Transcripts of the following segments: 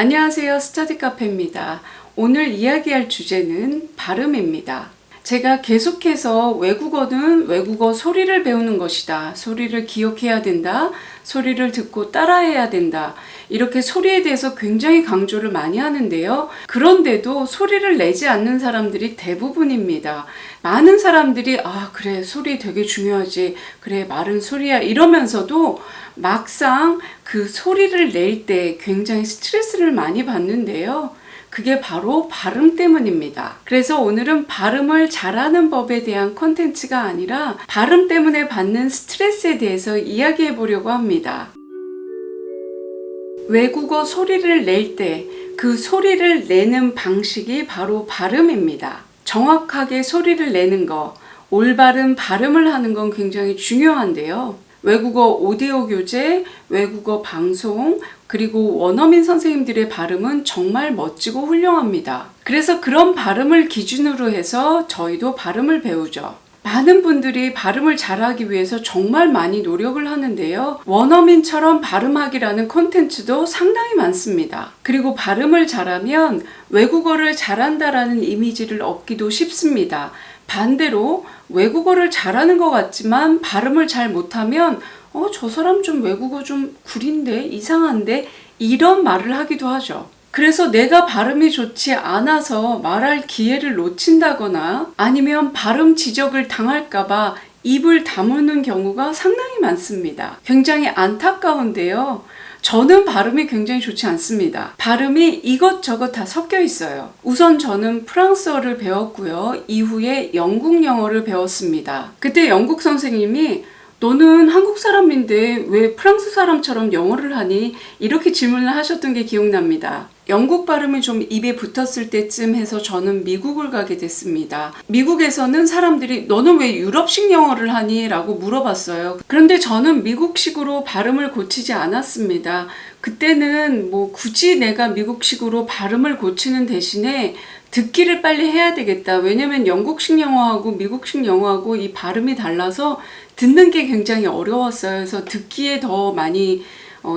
안녕하세요. 스터디 카페입니다. 오늘 이야기할 주제는 발음입니다. 제가 계속해서 외국어는 외국어 소리를 배우는 것이다. 소리를 기억해야 된다. 소리를 듣고 따라해야 된다. 이렇게 소리에 대해서 굉장히 강조를 많이 하는데요. 그런데도 소리를 내지 않는 사람들이 대부분입니다. 많은 사람들이 그래, 소리 되게 중요하지. 그래, 말은 소리야. 이러면서도 막상 그 소리를 낼 때 굉장히 스트레스를 많이 받는데요. 그게 바로 발음 때문입니다. 그래서 오늘은 발음을 잘하는 법에 대한 콘텐츠가 아니라 발음 때문에 받는 스트레스에 대해서 이야기해 보려고 합니다. 외국어 소리를 낼 때 그 소리를 내는 방식이 바로 발음입니다. 정확하게 소리를 내는 거, 올바른 발음을 하는 건 굉장히 중요한데요. 외국어 오디오 교재, 외국어 방송, 그리고 원어민 선생님들의 발음은 정말 멋지고 훌륭합니다. 그래서 그런 발음을 기준으로 해서 저희도 발음을 배우죠. 많은 분들이 발음을 잘하기 위해서 정말 많이 노력을 하는데요. 원어민처럼 발음하기라는 콘텐츠도 상당히 많습니다. 그리고 발음을 잘하면 외국어를 잘한다라는 이미지를 얻기도 쉽습니다. 반대로 외국어를 잘하는 것 같지만 발음을 잘 못하면 저 사람 좀 외국어 좀 구린데 이상한데 이런 말을 하기도 하죠. 그래서 내가 발음이 좋지 않아서 말할 기회를 놓친다거나 아니면 발음 지적을 당할까봐 입을 다무는 경우가 상당히 많습니다. 굉장히 안타까운데요. 저는 발음이 굉장히 좋지 않습니다. 발음이 이것저것 다 섞여 있어요. 우선 저는 프랑스어를 배웠고요. 이후에 영국 영어를 배웠습니다. 그때 영국 선생님이 너는 한국 사람인데 왜 프랑스 사람처럼 영어를 하니? 이렇게 질문을 하셨던 게 기억납니다. 영국 발음이 좀 입에 붙었을 때쯤 해서 저는 미국을 가게 됐습니다. 미국에서는 사람들이 너는 왜 유럽식 영어를 하니? 라고 물어봤어요. 그런데 저는 미국식으로 발음을 고치지 않았습니다. 그때는 굳이 내가 미국식으로 발음을 고치는 대신에 듣기를 빨리 해야 되겠다. 왜냐면 영국식 영어하고 미국식 영어하고 이 발음이 달라서 듣는 게 굉장히 어려웠어요. 그래서 듣기에 더 많이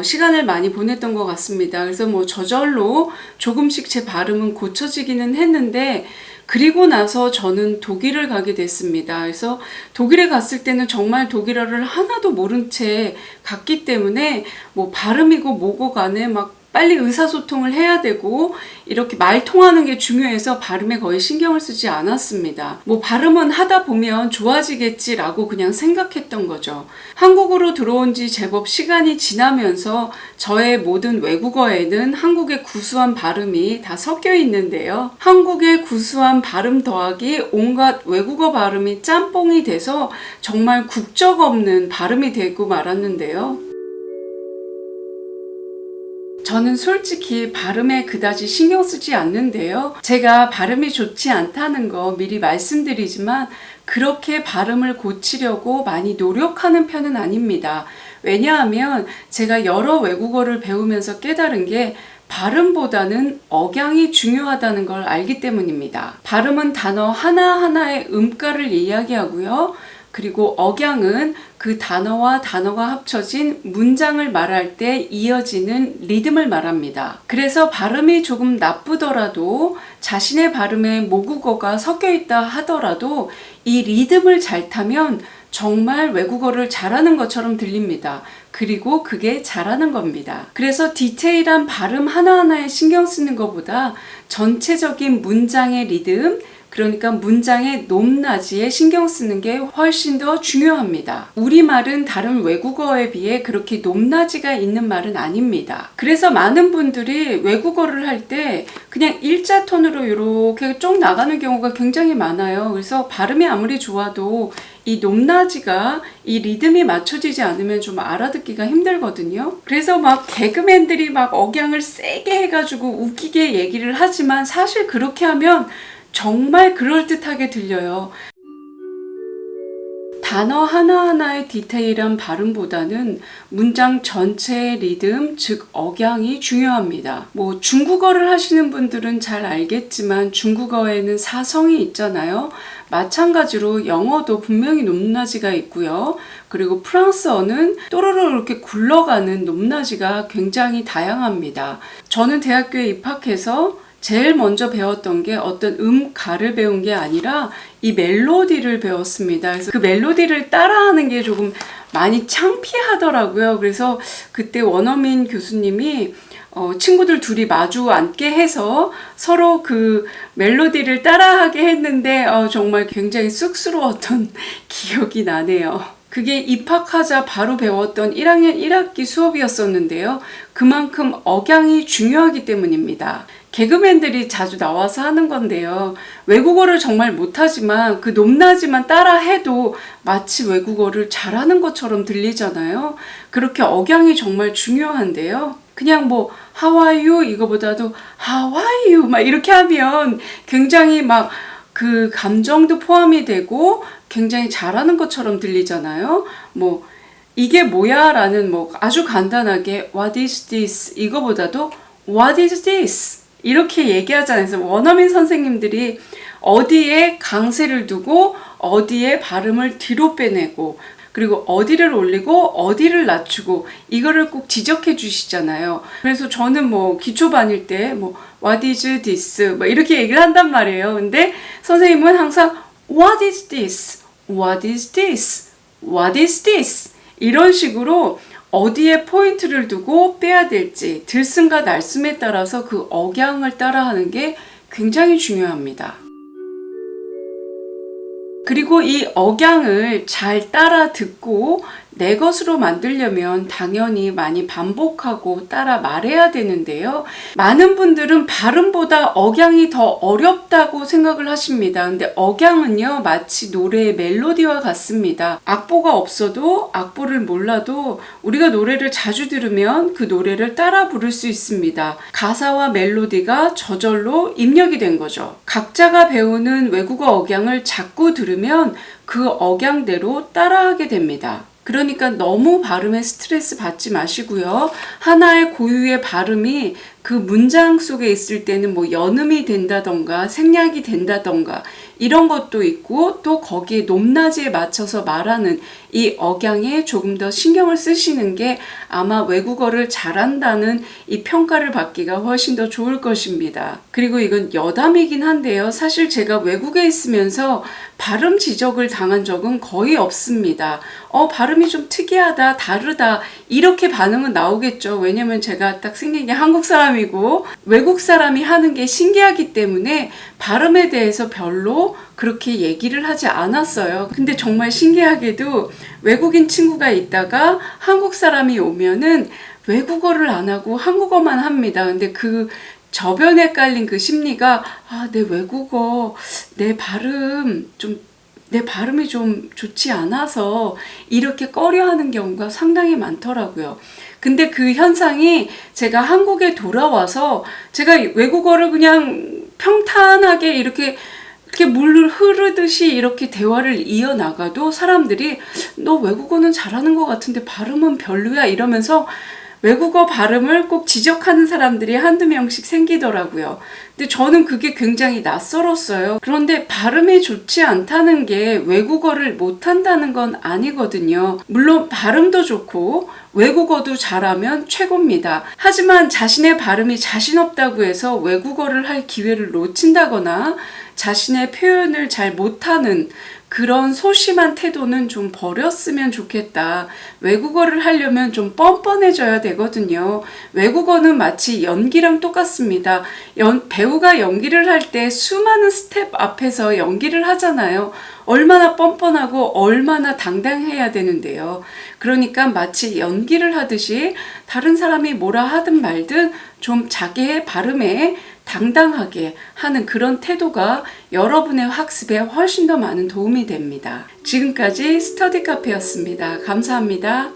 시간을 많이 보냈던 것 같습니다. 그래서 저절로 조금씩 제 발음은 고쳐지기는 했는데 그리고 나서 저는 독일을 가게 됐습니다. 그래서 독일에 갔을 때는 정말 독일어를 하나도 모른 채 갔기 때문에 발음이고 뭐고 간에 빨리 의사소통을 해야 되고 이렇게 말 통하는 게 중요해서 발음에 거의 신경을 쓰지 않았습니다. 발음은 하다 보면 좋아지겠지라고 그냥 생각했던 거죠. 한국으로 들어온 지 제법 시간이 지나면서 저의 모든 외국어에는 한국의 구수한 발음이 다 섞여 있는데요. 한국의 구수한 발음 더하기 온갖 외국어 발음이 짬뽕이 돼서 정말 국적 없는 발음이 되고 말았는데요. 저는 솔직히 발음에 그다지 신경 쓰지 않는데요. 제가 발음이 좋지 않다는 거 미리 말씀드리지만 그렇게 발음을 고치려고 많이 노력하는 편은 아닙니다. 왜냐하면 제가 여러 외국어를 배우면서 깨달은 게 발음보다는 억양이 중요하다는 걸 알기 때문입니다. 발음은 단어 하나하나의 음가를 이야기하고요. 그리고 억양은 그 단어와 단어가 합쳐진 문장을 말할 때 이어지는 리듬을 말합니다. 그래서 발음이 조금 나쁘더라도 자신의 발음에 모국어가 섞여 있다 하더라도 이 리듬을 잘 타면 정말 외국어를 잘하는 것처럼 들립니다. 그리고 그게 잘하는 겁니다. 그래서 디테일한 발음 하나하나에 신경 쓰는 것보다 전체적인 문장의 리듬, 그러니까 문장의 높낮이에 신경 쓰는 게 훨씬 더 중요합니다. 우리말은 다른 외국어에 비해 그렇게 높낮이가 있는 말은 아닙니다. 그래서 많은 분들이 외국어를 할 때 그냥 일자 톤으로 이렇게 쭉 나가는 경우가 굉장히 많아요. 그래서 발음이 아무리 좋아도 이 높낮이가 이 리듬이 맞춰지지 않으면 좀 알아듣기가 힘들거든요. 그래서 개그맨들이 억양을 세게 해가지고 웃기게 얘기를 하지만 사실 그렇게 하면 정말 그럴듯하게 들려요. 단어 하나하나의 디테일한 발음보다는 문장 전체의 리듬, 즉 억양이 중요합니다. 뭐 중국어를 하시는 분들은 잘 알겠지만 중국어에는 사성이 있잖아요. 마찬가지로 영어도 분명히 높낮이가 있고요. 그리고 프랑스어는 또로로 이렇게 굴러가는 높낮이가 굉장히 다양합니다. 저는 대학교에 입학해서 제일 먼저 배웠던 게 어떤 음가를 배운 게 아니라 이 멜로디를 배웠습니다. 그래서 그 멜로디를 따라하는 게 조금 많이 창피하더라고요. 그래서 그때 원어민 교수님이 친구들 둘이 마주 앉게 해서 서로 그 멜로디를 따라하게 했는데 정말 굉장히 쑥스러웠던 기억이 나네요. 그게 입학하자 바로 배웠던 1학년 1학기 수업이었었는데요. 그만큼 억양이 중요하기 때문입니다. 개그맨들이 자주 나와서 하는 건데요. 외국어를 정말 못하지만 그 높낮이만 따라해도 마치 외국어를 잘하는 것처럼 들리잖아요. 그렇게 억양이 정말 중요한데요. 그냥 뭐 How are you? 이거보다도 How are you? 막 이렇게 하면 굉장히 막 그 감정도 포함이 되고 굉장히 잘하는 것처럼 들리잖아요. 뭐 이게 뭐야? 라는 뭐 아주 간단하게 What is this? 이거보다도 What is this? 이렇게 얘기하잖아요. 그래서 원어민 선생님들이 어디에 강세를 두고 어디에 발음을 뒤로 빼내고 그리고 어디를 올리고 어디를 낮추고 이거를 꼭 지적해 주시잖아요. 그래서 저는 뭐 기초반일 때 뭐 What is this? 뭐 이렇게 얘기를 한단 말이에요. 근데 선생님은 항상 What is this? What is this? What is this? 이런 식으로 어디에 포인트를 두고 빼야 될지 들숨과 날숨에 따라서 그 억양을 따라하는 게 굉장히 중요합니다. 그리고 이 억양을 잘 따라 듣고 내 것으로 만들려면 당연히 많이 반복하고 따라 말해야 되는데요. 많은 분들은 발음보다 억양이 더 어렵다고 생각을 하십니다. 근데 억양은요, 마치 노래의 멜로디와 같습니다. 악보가 없어도 악보를 몰라도 우리가 노래를 자주 들으면 그 노래를 따라 부를 수 있습니다. 가사와 멜로디가 저절로 입력이 된 거죠. 각자가 배우는 외국어 억양을 자꾸 들으면 그 억양대로 따라하게 됩니다. 그러니까 너무 발음에 스트레스 받지 마시고요. 하나의 고유의 발음이 그 문장 속에 있을 때는 뭐 연음이 된다던가 생략이 된다던가 이런 것도 있고 또 거기에 높낮이에 맞춰서 말하는 이 억양에 조금 더 신경을 쓰시는 게 아마 외국어를 잘한다는 이 평가를 받기가 훨씬 더 좋을 것입니다. 그리고 이건 여담이긴 한데요. 사실 제가 외국에 있으면서 발음 지적을 당한 적은 거의 없습니다. 발음이 좀 특이하다, 다르다 이렇게 반응은 나오겠죠. 왜냐면 제가 딱 생긴 게 한국 사람이고 외국 사람이 하는 게 신기하기 때문에 발음에 대해서 별로 그렇게 얘기를 하지 않았어요. 근데 정말 신기하게도 외국인 친구가 있다가 한국 사람이 오면은 외국어를 안 하고 한국어만 합니다. 근데 그 저변에 깔린 그 심리가 내 외국어, 내 발음이 좀 좋지 않아서 이렇게 꺼려하는 경우가 상당히 많더라고요. 근데 그 현상이 제가 한국에 돌아와서 제가 외국어를 그냥 평탄하게 이렇게 물 흐르듯이 이렇게 대화를 이어나가도 사람들이 너 외국어는 잘하는 것 같은데 발음은 별로야 이러면서 외국어 발음을 꼭 지적하는 사람들이 한두 명씩 생기더라고요. 근데 저는 그게 굉장히 낯설었어요. 그런데 발음이 좋지 않다는 게 외국어를 못한다는 건 아니거든요. 물론 발음도 좋고 외국어도 잘하면 최고입니다. 하지만 자신의 발음이 자신 없다고 해서 외국어를 할 기회를 놓친다거나 자신의 표현을 잘 못하는 그런 소심한 태도는 좀 버렸으면 좋겠다. 외국어를 하려면 좀 뻔뻔해져야 되거든요. 외국어는 마치 연기랑 똑같습니다. 배우가 연기를 할 때 수많은 스텝 앞에서 연기를 하잖아요. 얼마나 뻔뻔하고 얼마나 당당해야 되는데요. 그러니까 마치 연기를 하듯이 다른 사람이 뭐라 하든 말든 좀 자기의 발음에 당당하게 하는 그런 태도가 여러분의 학습에 훨씬 더 많은 도움이 됩니다. 지금까지 스터디 카페였습니다. 감사합니다.